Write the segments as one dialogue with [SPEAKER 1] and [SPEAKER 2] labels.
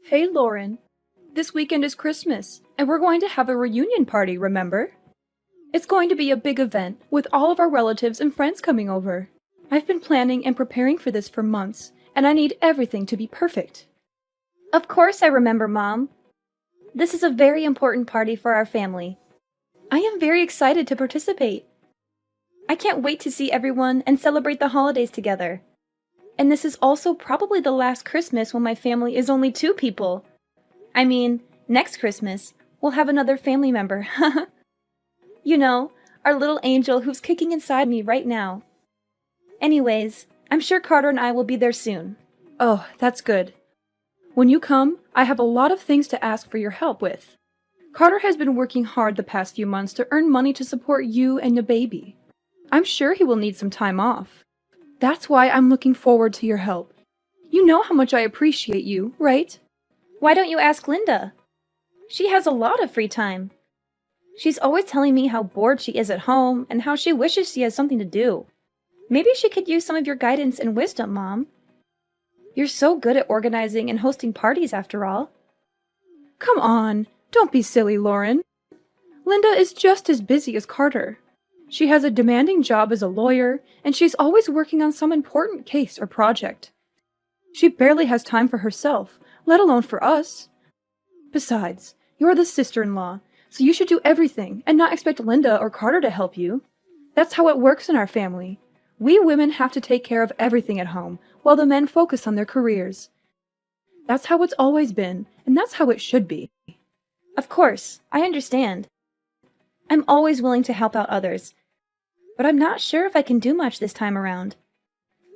[SPEAKER 1] Hey, Lauren. This weekend is Christmas, and we're going to have a reunion party, remember? It's going to be a big event, with all of our relatives and friends coming over. I've been planning and preparing for this for months, and I need everything to be perfect.
[SPEAKER 2] Of course I remember, Mom. This is a very important party for our family. I am very excited to participate. I can't wait to see everyone and celebrate the holidays together. And this is also probably the last Christmas when my family is only 2 people. I mean, next Christmas, we'll have another family member. You know, our little angel who's kicking inside me right now. Anyways, I'm sure Carter and I will be there soon.
[SPEAKER 1] Oh, that's good. When you come, I have a lot of things to ask for your help with. Carter has been working hard the past few months to earn money to support you and the baby. I'm sure he will need some time off. That's why I'm looking forward to your help. You know how much I appreciate you, right?
[SPEAKER 2] Why don't you ask Linda? She has a lot of free time. She's always telling me how bored she is at home and how she wishes she has something to do. Maybe she could use some of your guidance and wisdom, Mom. You're so good at organizing and hosting parties after all.
[SPEAKER 1] Come on, don't be silly, Lauren. Linda is just as busy as Carter. She has a demanding job as a lawyer, and she's always working on some important case or project. She barely has time for herself, let alone for us. Besides, you're the sister-in-law, so you should do everything and not expect Linda or Carter to help you. That's how it works in our family. We women have to take care of everything at home, while the men focus on their careers. That's how it's always been, and that's how it should be.
[SPEAKER 2] Of course, I understand. I'm always willing to help out others, but I'm not sure if I can do much this time around.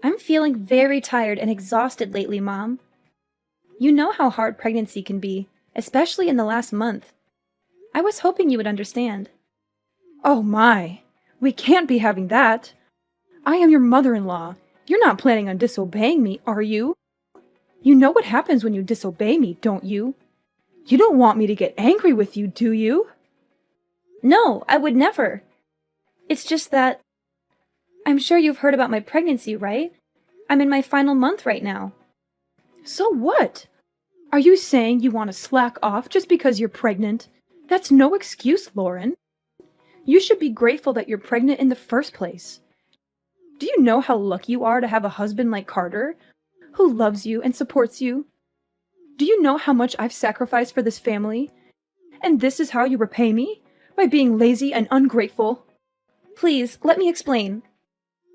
[SPEAKER 2] I'm feeling very tired and exhausted lately, Mom. You know how hard pregnancy can be, especially in the last month. I was hoping you would understand.
[SPEAKER 1] Oh my, we can't be having that. I am your mother-in-law. You're not planning on disobeying me, are you? You know what happens when you disobey me, don't you? You don't want me to get angry with you, do you?
[SPEAKER 2] No, I would never. It's just that... I'm sure you've heard about my pregnancy, right? I'm in my final month right now.
[SPEAKER 1] So what? Are you saying you want to slack off just because you're pregnant? That's no excuse, Lauren. You should be grateful that you're pregnant in the first place. Do you know how lucky you are to have a husband like Carter, who loves you and supports you? Do you know how much I've sacrificed for this family? And this is how you repay me? By being lazy and ungrateful?
[SPEAKER 2] Please, let me explain.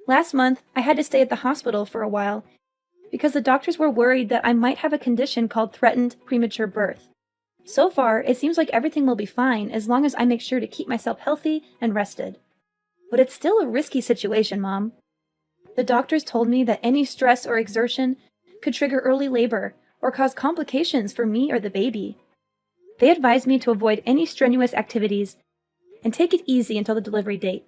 [SPEAKER 2] Last month, I had to stay at the hospital for a while because the doctors were worried that I might have a condition called threatened premature birth. So far, it seems like everything will be fine as long as I make sure to keep myself healthy and rested. But it's still a risky situation, Mom. The doctors told me that any stress or exertion could trigger early labor or cause complications for me or the baby. They advised me to avoid any strenuous activities and take it easy until the delivery date.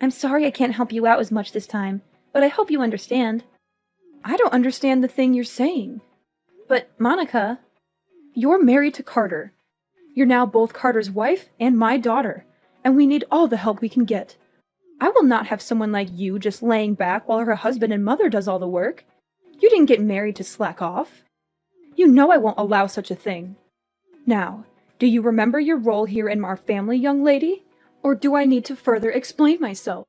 [SPEAKER 2] I'm sorry I can't help you out as much this time, but I hope you understand.
[SPEAKER 1] I don't understand the thing you're saying.
[SPEAKER 2] But, Monica...
[SPEAKER 1] You're married to Carter. You're now both Carter's wife and my daughter, and we need all the help we can get. I will not have someone like you just laying back while her husband and mother does all the work. You didn't get married to slack off. You know I won't allow such a thing. Now, do you remember your role here in our family, young lady? Or do I need to further explain myself?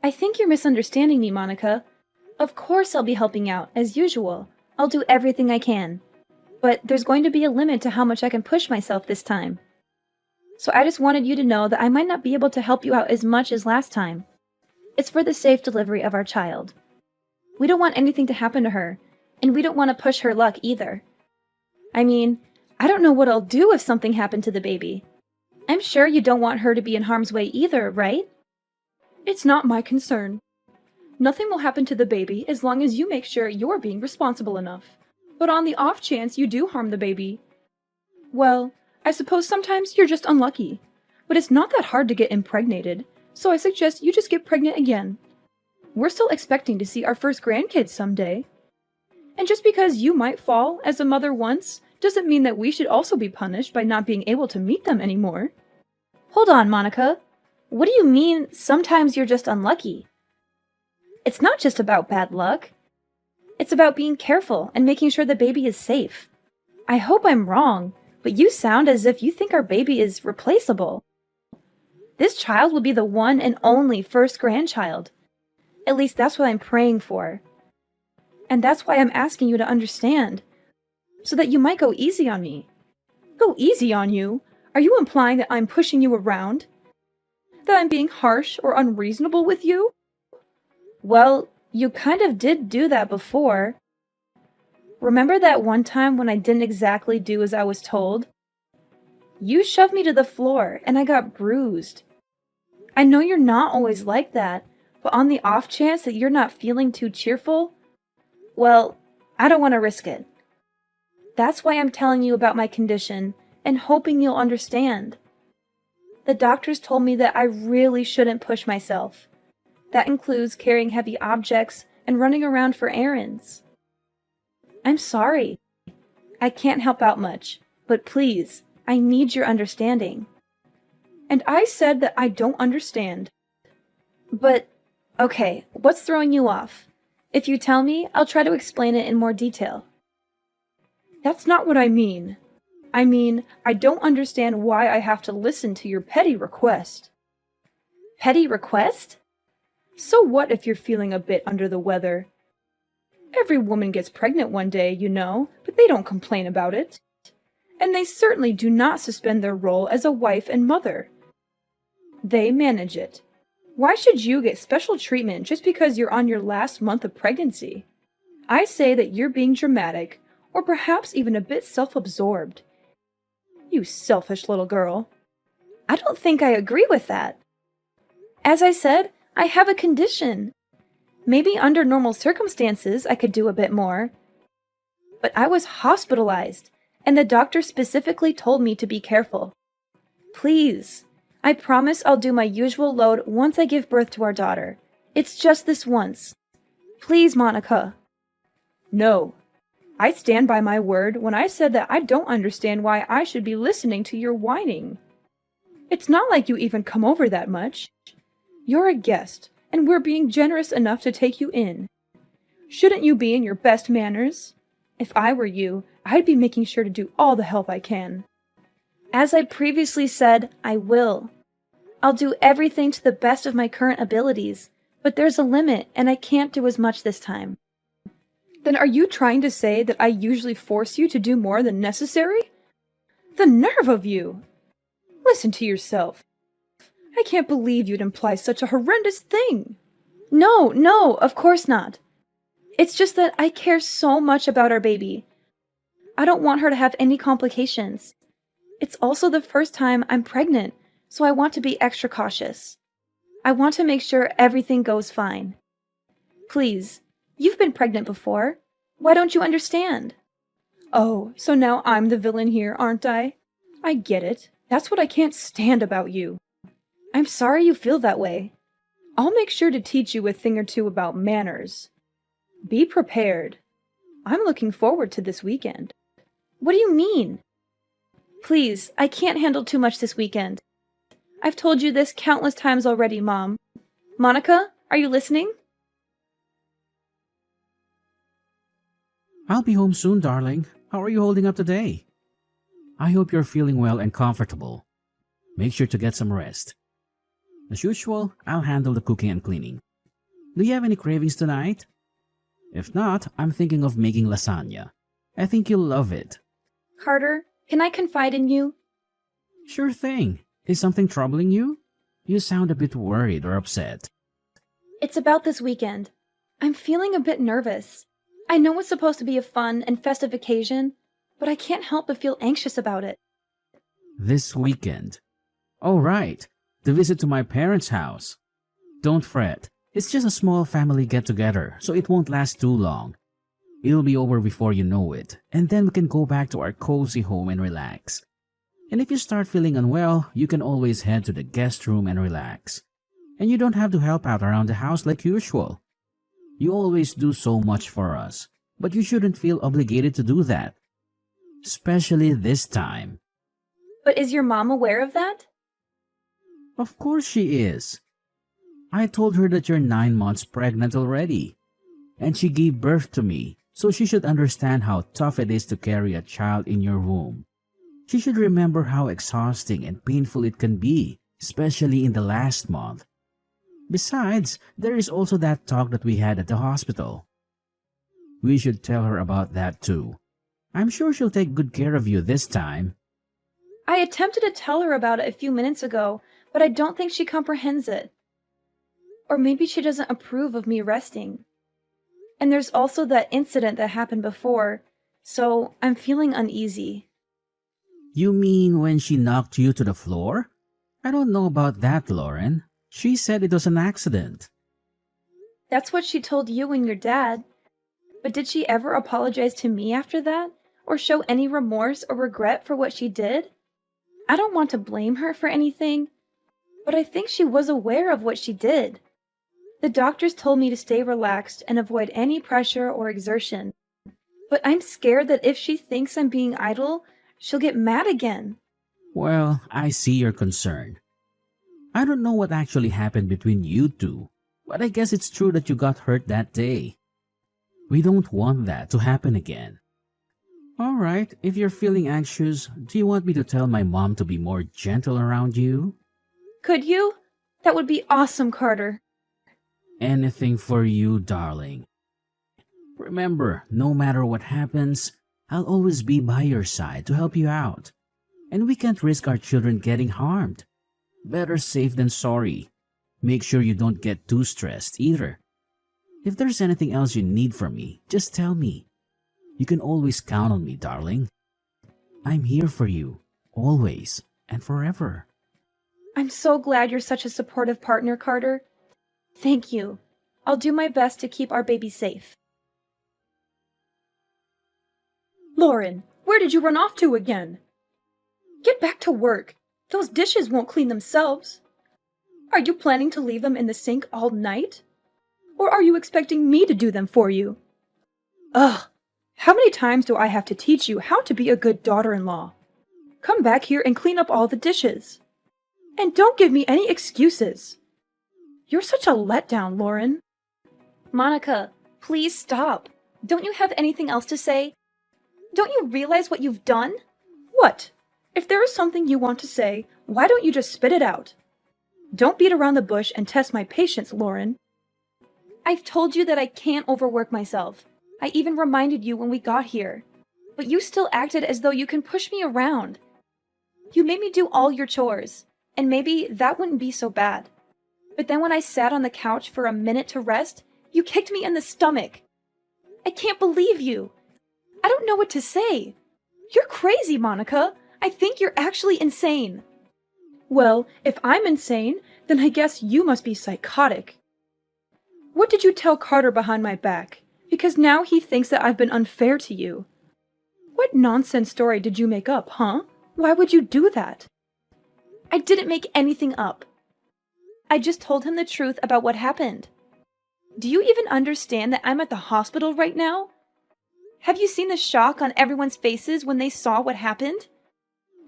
[SPEAKER 2] I think you're misunderstanding me, Monica. Of course I'll be helping out, as usual. I'll do everything I can. But there's going to be a limit to how much I can push myself this time. So I just wanted you to know that I might not be able to help you out as much as last time. It's for the safe delivery of our child. We don't want anything to happen to her, and we don't want to push her luck either. I mean, I don't know what I'll do if something happened to the baby. I'm sure you don't want her to be in harm's way either, right?
[SPEAKER 1] It's not my concern. Nothing will happen to the baby as long as you make sure you're being responsible enough. But on the off chance you do harm the baby, well, I suppose sometimes you're just unlucky. But it's not that hard to get impregnated, so I suggest you just get pregnant again. We're still expecting to see our first grandkids someday. And just because you might fall as a mother once, doesn't mean that we should also be punished by not being able to meet them anymore.
[SPEAKER 2] Hold on, Monica. What do you mean, sometimes you're just unlucky? It's not just about bad luck. It's about being careful and making sure the baby is safe. I hope I'm wrong, but you sound as if you think our baby is replaceable. This child will be the one and only first grandchild. At least that's what I'm praying for. And that's why I'm asking you to understand, so that you might go easy on me.
[SPEAKER 1] Go easy on you? Are you implying that I'm pushing you around? That I'm being harsh or unreasonable with you?
[SPEAKER 2] Well, you kind of did do that before. Remember that one time when I didn't exactly do as I was told? You shoved me to the floor and I got bruised. I know you're not always like that, but on the off chance that you're not feeling too cheerful, well, I don't want to risk it. That's why I'm telling you about my condition and hoping you'll understand. The doctors told me that I really shouldn't push myself. That includes carrying heavy objects and running around for errands. I'm sorry. I can't help out much, but please, I need your understanding.
[SPEAKER 1] And I said that I don't understand.
[SPEAKER 2] But, okay, what's throwing you off? If you tell me, I'll try to explain it in more detail.
[SPEAKER 1] That's not what I mean. I mean, I don't understand why I have to listen to your petty request.
[SPEAKER 2] Petty request?
[SPEAKER 1] So what if you're feeling a bit under the weather? Every woman gets pregnant one day, you know, but they don't complain about it. And they certainly do not suspend their role as a wife and mother. They manage it. Why should you get special treatment just because you're on your last month of pregnancy? I say that you're being dramatic, or perhaps even a bit self-absorbed. You selfish little girl.
[SPEAKER 2] I don't think I agree with that. As I said, I have a condition. Maybe under normal circumstances I could do a bit more. But I was hospitalized, and the doctor specifically told me to be careful. Please, I promise I'll do my usual load once I give birth to our daughter. It's just this once. Please, Monica.
[SPEAKER 1] No. I stand by my word when I said that I don't understand why I should be listening to your whining. It's not like you even come over that much. You're a guest, and we're being generous enough to take you in. Shouldn't you be in your best manners? If I were you, I'd be making sure to do all the help I can.
[SPEAKER 2] As I previously said, I will. I'll do everything to the best of my current abilities, but there's a limit, and I can't do as much this time.
[SPEAKER 1] Then are you trying to say that I usually force you to do more than necessary? The nerve of you! Listen to yourself. I can't believe you'd imply such a horrendous thing.
[SPEAKER 2] No, of course not. It's just that I care so much about our baby. I don't want her to have any complications. It's also the first time I'm pregnant, so I want to be extra cautious. I want to make sure everything goes fine. Please, you've been pregnant before. Why don't you understand?
[SPEAKER 1] Oh, so now I'm the villain here, aren't I? I get it. That's what I can't stand about you.
[SPEAKER 2] I'm sorry you feel that way.
[SPEAKER 1] I'll make sure to teach you a thing or two about manners. Be prepared. I'm looking forward to this weekend.
[SPEAKER 2] What do you mean? Please, I can't handle too much this weekend. I've told you this countless times already, Mom. Monica, are you listening?
[SPEAKER 3] I'll be home soon, darling. How are you holding up today? I hope you're feeling well and comfortable. Make sure to get some rest. As usual, I'll handle the cooking and cleaning. Do you have any cravings tonight? If not, I'm thinking of making lasagna. I think you'll love it.
[SPEAKER 2] Carter, can I confide in you?
[SPEAKER 3] Sure thing. Is something troubling you? You sound a bit worried or upset.
[SPEAKER 2] It's about this weekend. I'm feeling a bit nervous. I know it's supposed to be a fun and festive occasion, but I can't help but feel anxious about it.
[SPEAKER 3] This weekend? Oh, right. The visit to my parents' house. Don't fret. It's just a small family get-together, so it won't last too long. It'll be over before you know it, and then we can go back to our cozy home and relax. And if you start feeling unwell, you can always head to the guest room and relax. And you don't have to help out around the house like usual. You always do so much for us, but you shouldn't feel obligated to do that. Especially this time.
[SPEAKER 2] But is your mom aware of that?
[SPEAKER 3] Of course she is. I told her that you're 9 months pregnant already. And she gave birth to me, So she should understand how tough it is to carry a child in your womb. She should remember how exhausting and painful it can be, especially in the last month. Besides, there is also that talk that we had at the hospital. We should tell her about that too. I'm sure she'll take good care of you this time.
[SPEAKER 2] I attempted to tell her about it a few minutes ago, but I don't think she comprehends it. Or maybe she doesn't approve of me resting. And there's also that incident that happened before, so I'm feeling uneasy.
[SPEAKER 3] You mean when she knocked you to the floor? I don't know about that, Lauren. She said it was an accident.
[SPEAKER 2] That's what she told you and your dad. But did she ever apologize to me after that? Or show any remorse or regret for what she did? I don't want to blame her for anything, but I think she was aware of what she did. The doctors told me to stay relaxed and avoid any pressure or exertion. But I'm scared that if she thinks I'm being idle, she'll get mad again.
[SPEAKER 3] Well, I see your concern. I don't know what actually happened between you two, but I guess it's true that you got hurt that day. We don't want that to happen again. All right, if you're feeling anxious, do you want me to tell my mom to be more gentle around you?
[SPEAKER 2] Could you? That would be awesome, Carter.
[SPEAKER 3] Anything for you, darling. Remember, no matter what happens, I'll always be by your side to help you out. And we can't risk our children getting harmed. Better safe than sorry. Make sure you don't get too stressed either. If there's anything else you need from me, just tell me. You can always count on me, darling. I'm here for you, always and forever.
[SPEAKER 2] I'm so glad you're such a supportive partner, Carter. Thank you. I'll do my best to keep our baby safe.
[SPEAKER 1] Lauren, where did you run off to again? Get back to work. Those dishes won't clean themselves. Are you planning to leave them in the sink all night? Or are you expecting me to do them for you? Ugh, how many times do I have to teach you how to be a good daughter-in-law? Come back here and clean up all the dishes. And don't give me any excuses. You're such a letdown, Lauren.
[SPEAKER 2] Monica, please stop. Don't you have anything else to say? Don't you realize what you've done?
[SPEAKER 1] What? If there is something you want to say, why don't you just spit it out? Don't beat around the bush and test my patience, Lauren.
[SPEAKER 2] I've told you that I can't overwork myself. I even reminded you when we got here. But you still acted as though you can push me around. You made me do all your chores, and maybe that wouldn't be so bad. But then when I sat on the couch for a minute to rest, you kicked me in the stomach. I can't believe you. I don't know what to say. You're crazy, Monica. I think you're actually insane.
[SPEAKER 1] Well, if I'm insane, then I guess you must be psychotic. What did you tell Carter behind my back? Because now he thinks that I've been unfair to you. What nonsense story did you make up, huh? Why would you do that?
[SPEAKER 2] I didn't make anything up. I just told him the truth about what happened. Do you even understand that I'm at the hospital right now? Have you seen the shock on everyone's faces when they saw what happened?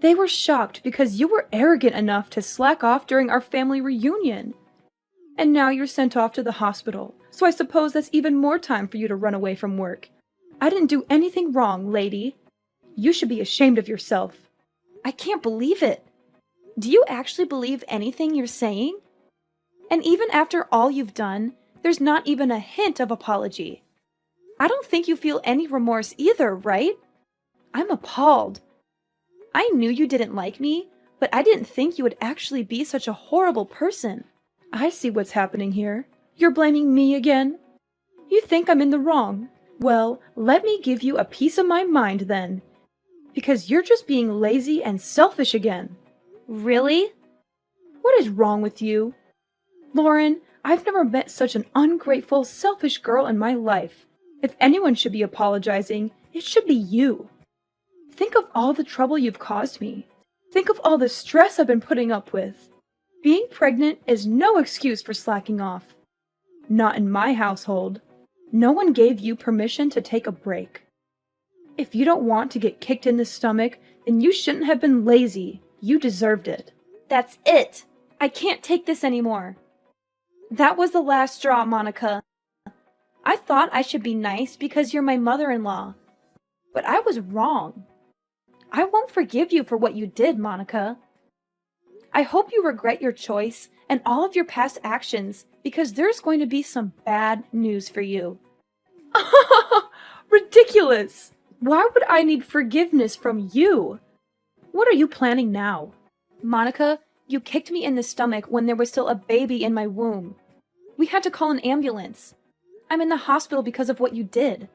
[SPEAKER 1] They were shocked because you were arrogant enough to slack off during our family reunion. And now you're sent off to the hospital, so I suppose that's even more time for you to run away from work. I didn't do anything wrong, lady. You should be ashamed of yourself.
[SPEAKER 2] I can't believe it. Do you actually believe anything you're saying? And even after all you've done, there's not even a hint of apology. I don't think you feel any remorse either, right? I'm appalled. I knew you didn't like me, but I didn't think you would actually be such a horrible person.
[SPEAKER 1] I see what's happening here. You're blaming me again? You think I'm in the wrong? Well, let me give you a piece of my mind then. Because you're just being lazy and selfish again.
[SPEAKER 2] Really?
[SPEAKER 1] What is wrong with you? Lauren, I've never met such an ungrateful, selfish girl in my life. If anyone should be apologizing, it should be you. Think of all the trouble you've caused me. Think of all the stress I've been putting up with. Being pregnant is no excuse for slacking off. Not in my household. No one gave you permission to take a break. If you don't want to get kicked in the stomach, then you shouldn't have been lazy. You deserved it.
[SPEAKER 2] That's it. I can't take this anymore. That was the last straw, Monica. I thought I should be nice because you're my mother-in-law. But I was wrong. I won't forgive you for what you did, Monica. I hope you regret your choice and all of your past actions because there's going to be some bad news for you.
[SPEAKER 1] Ridiculous! Why would I need forgiveness from you? What are you planning now?
[SPEAKER 2] Monica, you kicked me in the stomach when there was still a baby in my womb. We had to call an ambulance. I'm in the hospital because of what you did.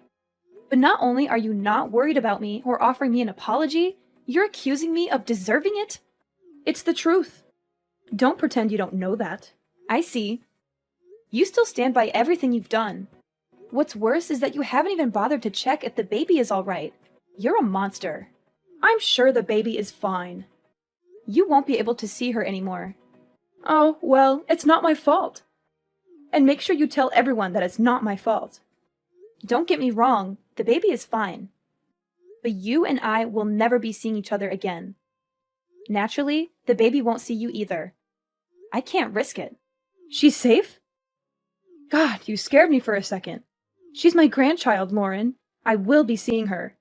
[SPEAKER 2] But not only are you not worried about me or offering me an apology, you're accusing me of deserving it?
[SPEAKER 1] It's the truth. Don't pretend you don't know that.
[SPEAKER 2] I see. You still stand by everything you've done. What's worse is that you haven't even bothered to check if the baby is all right. You're a monster.
[SPEAKER 1] I'm sure the baby is fine.
[SPEAKER 2] You won't be able to see her anymore.
[SPEAKER 1] Oh, well, it's not my fault. And make sure you tell everyone that it's not my fault.
[SPEAKER 2] Don't get me wrong, the baby is fine. But you and I will never be seeing each other again. Naturally, the baby won't see you either. I can't risk it.
[SPEAKER 1] She's safe? God, you scared me for a second. She's my grandchild, Lauren. I will be seeing her.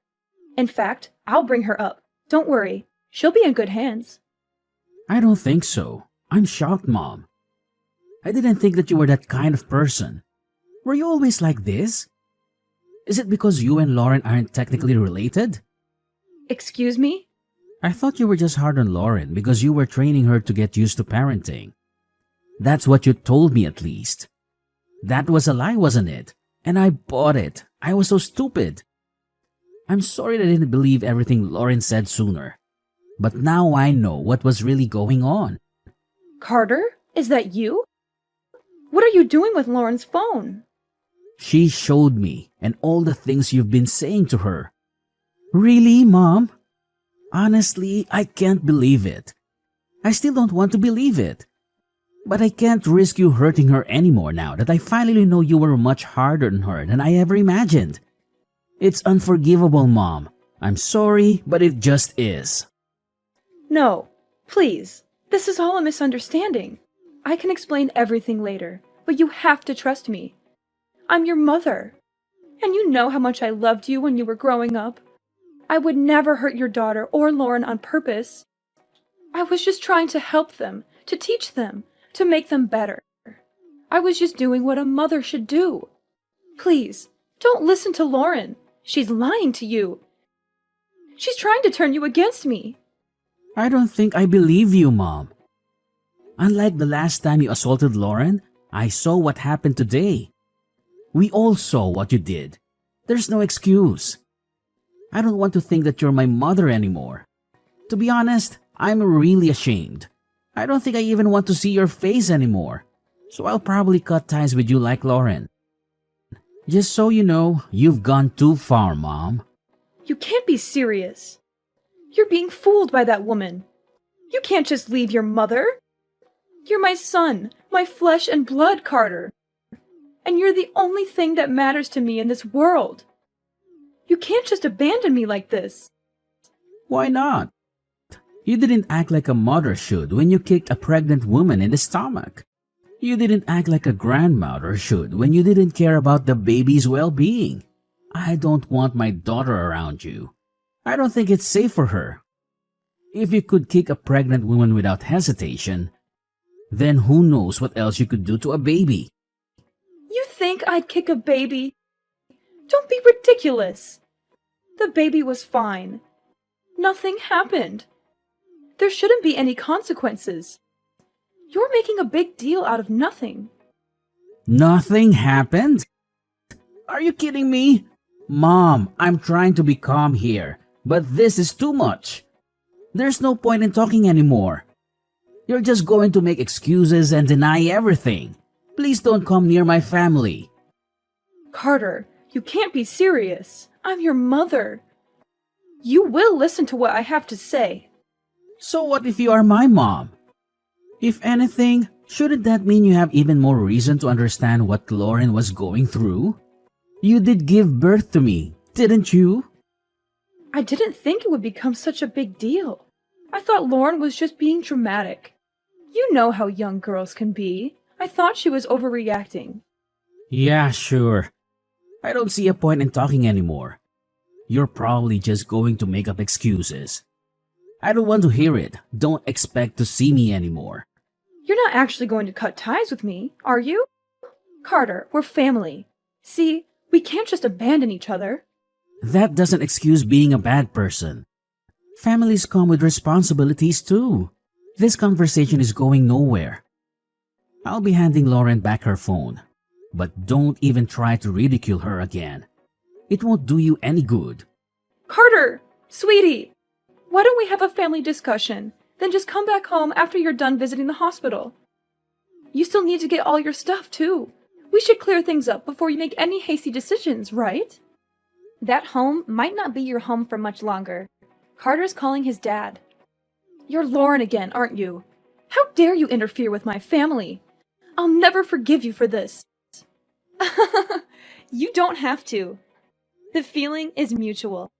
[SPEAKER 1] In fact, I'll bring her up. Don't worry. She'll be in good hands.
[SPEAKER 3] I don't think so. I'm shocked, Mom. I didn't think that you were that kind of person. Were you always like this? Is it because you and Lauren aren't technically related?
[SPEAKER 1] Excuse me?
[SPEAKER 3] I thought you were just hard on Lauren because you were training her to get used to parenting. That's what you told me, at least. That was a lie, wasn't it? And I bought it. I was so stupid. I'm sorry that I didn't believe everything Lauren said sooner. But now I know what was really going on.
[SPEAKER 1] Carter, is that you? What are you doing with Lauren's phone?
[SPEAKER 3] She showed me, and all the things you've been saying to her. Really, Mom? Honestly, I can't believe it. I still don't want to believe it. But I can't risk you hurting her anymore now that I finally know you were much harder on her than I ever imagined. It's unforgivable, Mom. I'm sorry, but it just is.
[SPEAKER 1] No, please. This is all a misunderstanding. I can explain everything later, but you have to trust me. I'm your mother. And you know how much I loved you when you were growing up. I would never hurt your daughter or Lauren on purpose. I was just trying to help them, to teach them, to make them better. I was just doing what a mother should do. Please, don't listen to Lauren. She's lying to you. She's trying to turn you against me.
[SPEAKER 3] I don't think I believe you, Mom. Unlike the last time you assaulted Lauren, I saw what happened today. We all saw what you did. There's no excuse. I don't want to think that you're my mother anymore. To be honest, I'm really ashamed. I don't think I even want to see your face anymore. So I'll probably cut ties with you like Lauren. Just so you know, you've gone too far, Mom.
[SPEAKER 1] You can't be serious. You're being fooled by that woman. You can't just leave your mother. You're my son, my flesh and blood, Carter. And you're the only thing that matters to me in this world. You can't just abandon me like this.
[SPEAKER 3] Why not? You didn't act like a mother should when you kicked a pregnant woman in the stomach. You didn't act like a grandmother should when you didn't care about the baby's well-being. I don't want my daughter around you. I don't think it's safe for her. If you could kick a pregnant woman without hesitation, then who knows what else you could do to a baby.
[SPEAKER 1] You think I'd kick a baby? Don't be ridiculous. The baby was fine. Nothing happened. There shouldn't be any consequences. You're making a big deal out of nothing.
[SPEAKER 3] Nothing happened? Are you kidding me? Mom, I'm trying to be calm here, but this is too much. There's no point in talking anymore. You're just going to make excuses and deny everything. Please don't come near my family.
[SPEAKER 1] Carter, you can't be serious. I'm your mother. You will listen to what I have to say.
[SPEAKER 3] So what if you are my mom? If anything, shouldn't that mean you have even more reason to understand what Lauren was going through? You did give birth to me, didn't you?
[SPEAKER 1] I didn't think it would become such a big deal. I thought Lauren was just being dramatic. You know how young girls can be. I thought she was overreacting.
[SPEAKER 3] Yeah, sure. I don't see a point in talking anymore. You're probably just going to make up excuses. I don't want to hear it. Don't expect to see me anymore.
[SPEAKER 1] You're not actually going to cut ties with me, are you? Carter, we're family. See, we can't just abandon each other.
[SPEAKER 3] That doesn't excuse being a bad person. Families come with responsibilities too. This conversation is going nowhere. I'll be handing Lauren back her phone. But don't even try to ridicule her again. It won't do you any good.
[SPEAKER 1] Carter! Sweetie! Why don't we have a family discussion? Then just come back home after you're done visiting the hospital. You still need to get all your stuff, too. We should clear things up before you make any hasty decisions, right?
[SPEAKER 2] That home might not be your home for much longer. Carter's calling his dad.
[SPEAKER 1] You're Lauren again, aren't you? How dare you interfere with my family? I'll never forgive you for this.
[SPEAKER 2] You don't have to. The feeling is mutual.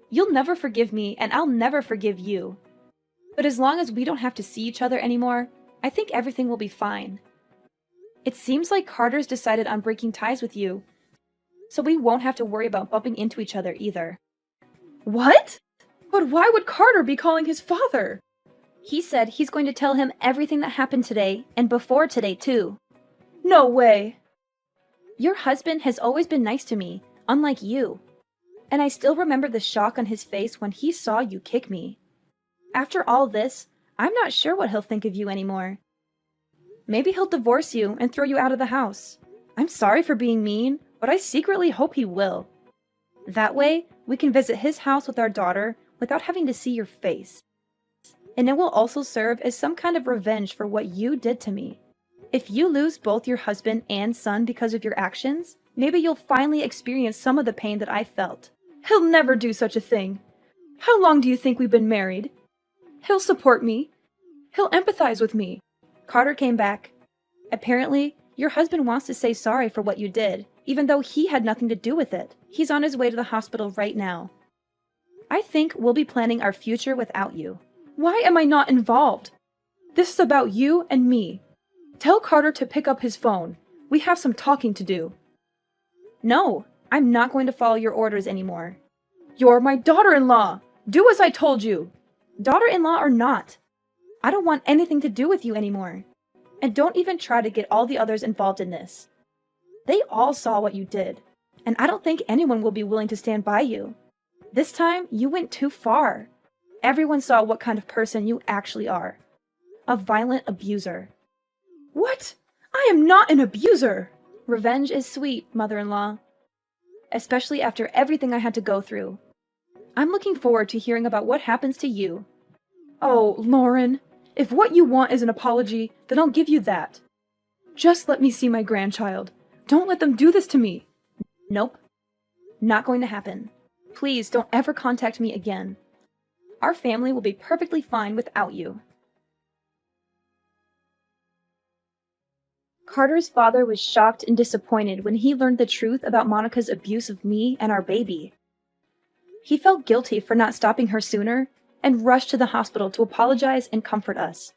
[SPEAKER 2] You'll never forgive me, and I'll never forgive you. But as long as we don't have to see each other anymore, I think everything will be fine. It seems like Carter's decided on breaking ties with you, so we won't have to worry about bumping into each other either.
[SPEAKER 1] What? But why would Carter be calling his father?
[SPEAKER 2] He said he's going to tell him everything that happened today, and before today too.
[SPEAKER 1] No way.
[SPEAKER 2] Your husband has always been nice to me, unlike you. And I still remember the shock on his face when he saw you kick me. After all this, I'm not sure what he'll think of you anymore. Maybe he'll divorce you and throw you out of the house. I'm sorry for being mean, but I secretly hope he will. That way, we can visit his house with our daughter without having to see your face. And it will also serve as some kind of revenge for what you did to me. If you lose both your husband and son because of your actions, maybe you'll finally experience some of the pain that I felt.
[SPEAKER 1] He'll never do such a thing. How long do you think we've been married? He'll support me. He'll empathize with me.
[SPEAKER 2] Carter came back. Apparently, your husband wants to say sorry for what you did, even though he had nothing to do with it. He's on his way to the hospital right now. I think we'll be planning our future without you.
[SPEAKER 1] Why am I not involved? This is about you and me. Tell Carter to pick up his phone. We have some talking to do.
[SPEAKER 2] No, I'm not going to follow your orders anymore.
[SPEAKER 1] You're my daughter-in-law. Do as I told you.
[SPEAKER 2] Daughter-in-law or not, I don't want anything to do with you anymore. And don't even try to get all the others involved in this. They all saw what you did, and I don't think anyone will be willing to stand by you. This time, you went too far. Everyone saw what kind of person you actually are. A violent abuser.
[SPEAKER 1] What? I am not an abuser!
[SPEAKER 2] Revenge is sweet, mother-in-law. Especially after everything I had to go through. I'm looking forward to hearing about what happens to you.
[SPEAKER 1] Oh, Lauren, if what you want is an apology, then I'll give you that. Just let me see my grandchild. Don't let them do this to me.
[SPEAKER 2] Nope. Not going to happen. Please don't ever contact me again. Our family will be perfectly fine without you. Carter's father was shocked and disappointed when he learned the truth about Monica's abuse of me and our baby. He felt guilty for not stopping her sooner and rushed to the hospital to apologize and comfort us.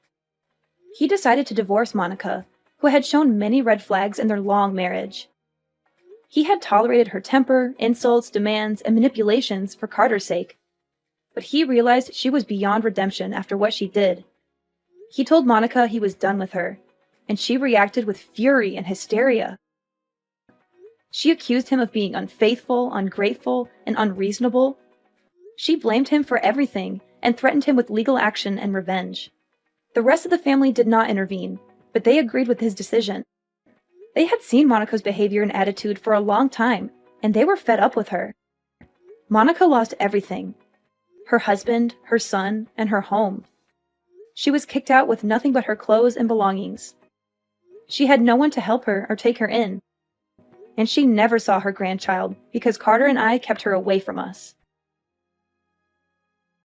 [SPEAKER 2] He decided to divorce Monica, who had shown many red flags in their long marriage. He had tolerated her temper, insults, demands, and manipulations for Carter's sake, but he realized she was beyond redemption after what she did. He told Monica he was done with her, and she reacted with fury and hysteria. She accused him of being unfaithful, ungrateful, and unreasonable. She blamed him for everything and threatened him with legal action and revenge. The rest of the family did not intervene, but they agreed with his decision. They had seen Monica's behavior and attitude for a long time, and they were fed up with her. Monica lost everything: her husband, her son, and her home. She was kicked out with nothing but her clothes and belongings. She had no one to help her or take her in. And she never saw her grandchild because Carter and I kept her away from us.